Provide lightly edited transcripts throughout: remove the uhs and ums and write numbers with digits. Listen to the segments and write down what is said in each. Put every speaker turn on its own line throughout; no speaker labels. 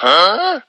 Bà ơi.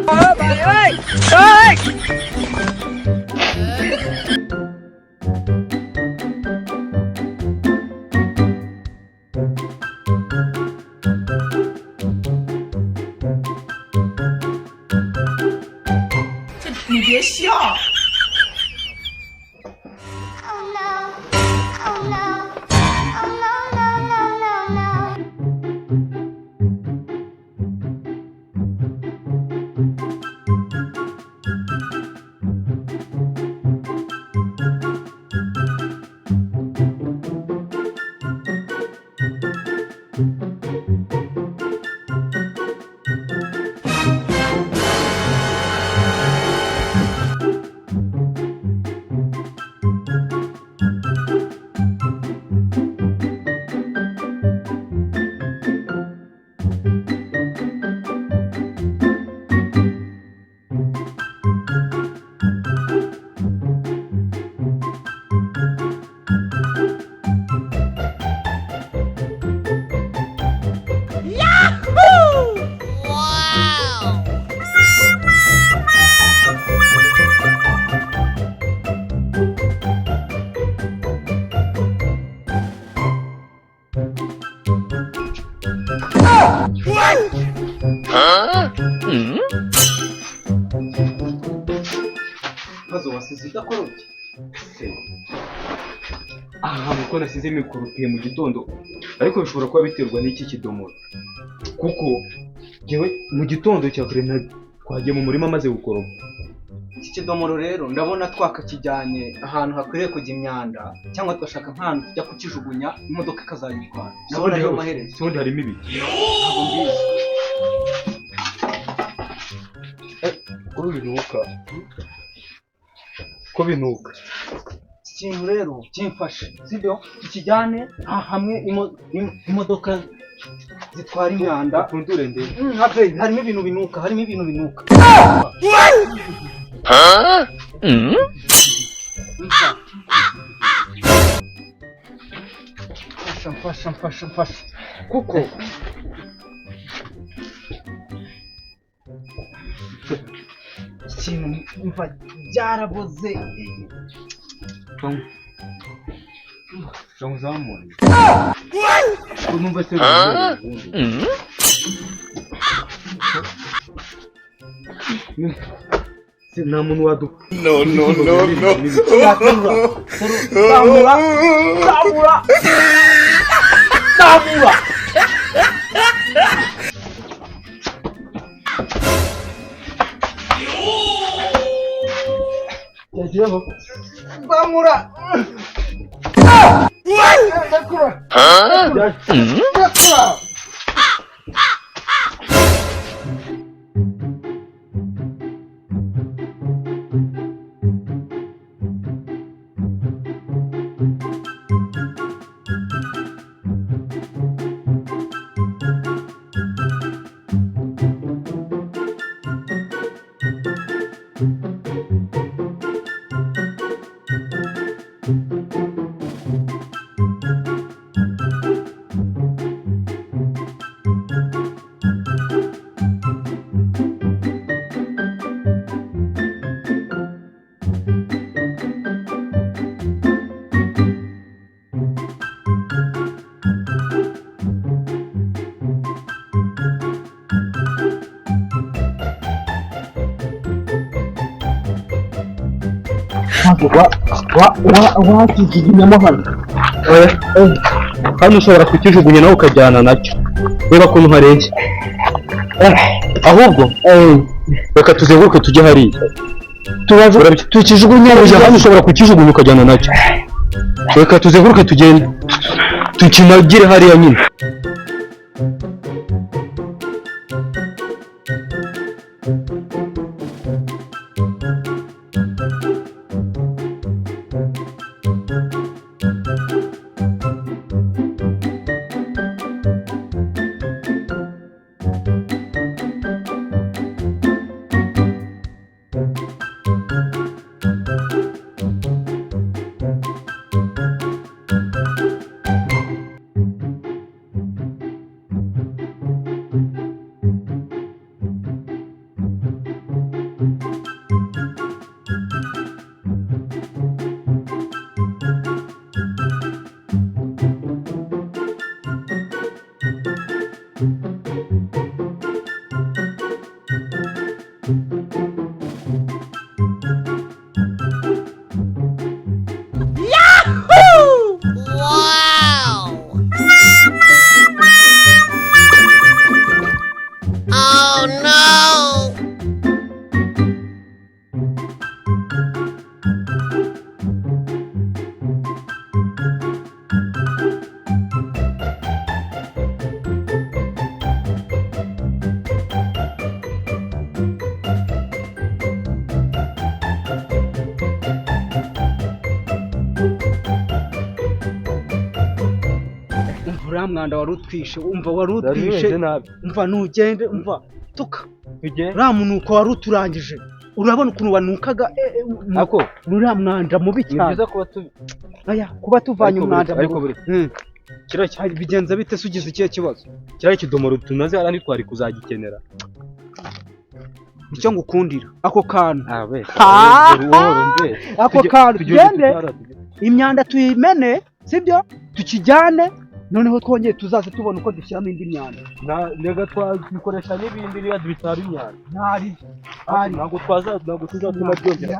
Bà ơi. Ơi.
你别笑。
maze wasize udakorobye aha nuko nasize mikoropiye mu gitondo ariko bishobora kuba biterwa n'iki kidomoro kuko jewe mu gitondo cya kare twagiye mu murima maze gukoropa.
Iki kidomoro rero ndabona twakakijyanye ahantu hakwiriye kujya imyanda cyangwa twashaka nk'ahantu tujya kukijugunya imodoka ikazagitwara. Ndabona ariyo maherezo.
Sondi harimo ibi.
Ntabwo mbizi.
Ko binuka. Ko binuka.
Ikintu rero kimfashe sibyo tukijyane hamwe imodoka zitwara imyanda.
Fundure ndende.
Harimo ibintu binuka, harimo ibintu binuka. Mfasha kuko ikintu mva byaraboze
Zamura. Numva se nta muntu waduka.
No. Zamura.
yagiyeho Zamura.
wakijugunyamo hano
hano ushobora kukijugunya nawe ukajyana nacyo, reba ukuntu harenge. Ahubwo reka tuzenguruke tujye hariya tukijugunya, hano ushobora kukijugunya ukajyana nacyo. Reka tuzenguruke tugende tukinagire hariya nyine.
uriya mwanda wari utwishe, umva wari utwishe, umva ntugende, umva tuka uriya munuko wari uturangije, urabona ukuntu wanukaga uriya mwanda mubi cyane. Kuba tuvanye umwanda bigenza bite se ugize ikihe kibazo?
Kiriya kidomoro tunaze hariya ntitwari kuzagikenera.
Icyo ngukundira ako kantu,
ako
kantu gende imyanda tuyimene, sibyo tukijyane, noneho twongeye tuzaze tubona uko dushyiramo indi myanda.
Nega twabikoresha n'ibindi niba bitari imyanda.
Ntabwo
tuzatuma byongera.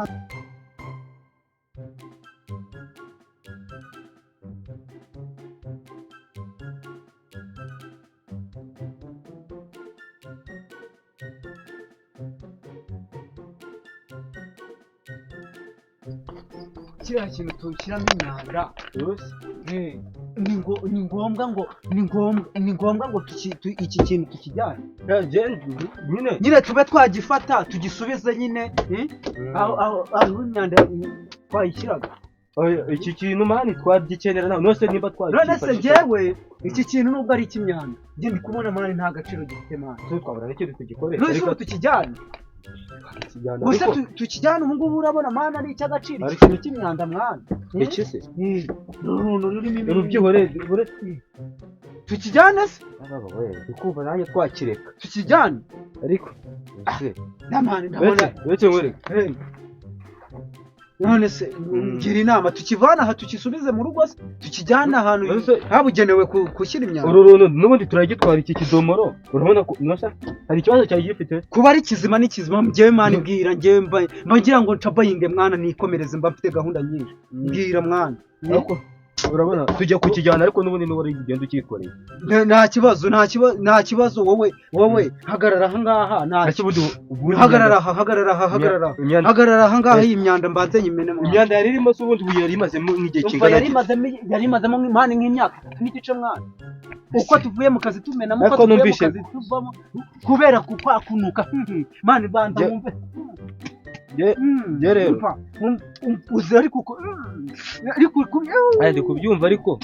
kiriya kintu tushyiramo imyanda ni ngombwa ngo iki kintu tukijyane nyine tube twagifata tugisubize nyine aho imyanda twayishyiraga.
Iki kintu mani twagikenera nose niba twagifashe.
None se njyewe iki kintu nubwo ari ik'imyanda njye ndi kubona mani nta gaciro gifite mani.
Twabura n'ikindi tugikoresha
ariko tukijyane. Gusa tukijyana ubu ngubu urabona mani ari icy'agaciro, ikintu cy'imyanda mwana.
Iki se?
Urubyihore tukijyane se?
Ndikumva nanjye twakireka.
Tukijyane?
Ariko ese
namani
wetse ngwereke.
None se ngira inama tukivana aha tukisubize mu rugo se tukijyana ahantu habugenewe kushyira imyanda.
N'ubundi turagitwara iki kidomoro, urabona ko hari ikibazo cyari gifite
kuba ari kizima n'ikizima. Njyewe mani mbwira, njyewe mbagira ngo ncabayinge mwana nikomereze, mba mfite gahunda nyinshi. Mbwira mwana,
urabona tujya kukijyana ariko n'ubundi n'ubu ari kugenda ukikoreye.
Nta kibazo wowe hagarara aha ngaha. Hagarara aha ngaha, iyi myanda mbanze nyimene mwana.
Imyanda yari irimo se ubundi yari imazemo nk'igihe kingana.
Yari imazemo nk'imani nk'imyaka n'igice mwana. Uko tuvuye mu kazi tumenamo ko tuvuye mu kazi tuvamo kubera kunuka mani banza mumve.
Rero
uzi ariko
ndi kubyumva ariko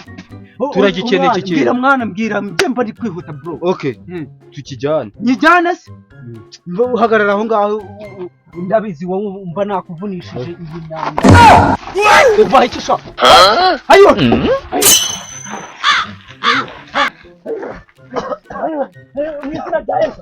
turagikeneye iki kintu.
Mbwira mwana, mbwira mba ari kwihuta bro.
Okay, tukijyane.
Nyijyane se? Uhagarara aho ngaho, ndabizi wowe mba nakuvunishije iyi myanda. Uva iki sha? Ayo Mizra Dice.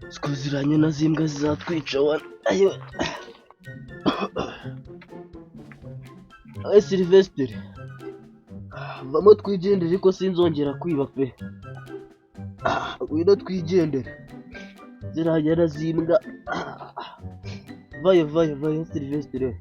Sikuziranye na zimbwa zizatwica wana. Ayo. Ayo Sylvester. Vamo twigendere ariko sinzongera kwiba pe. Wino twigendere. Zirajya na zimbwa. Vayo Sylvester.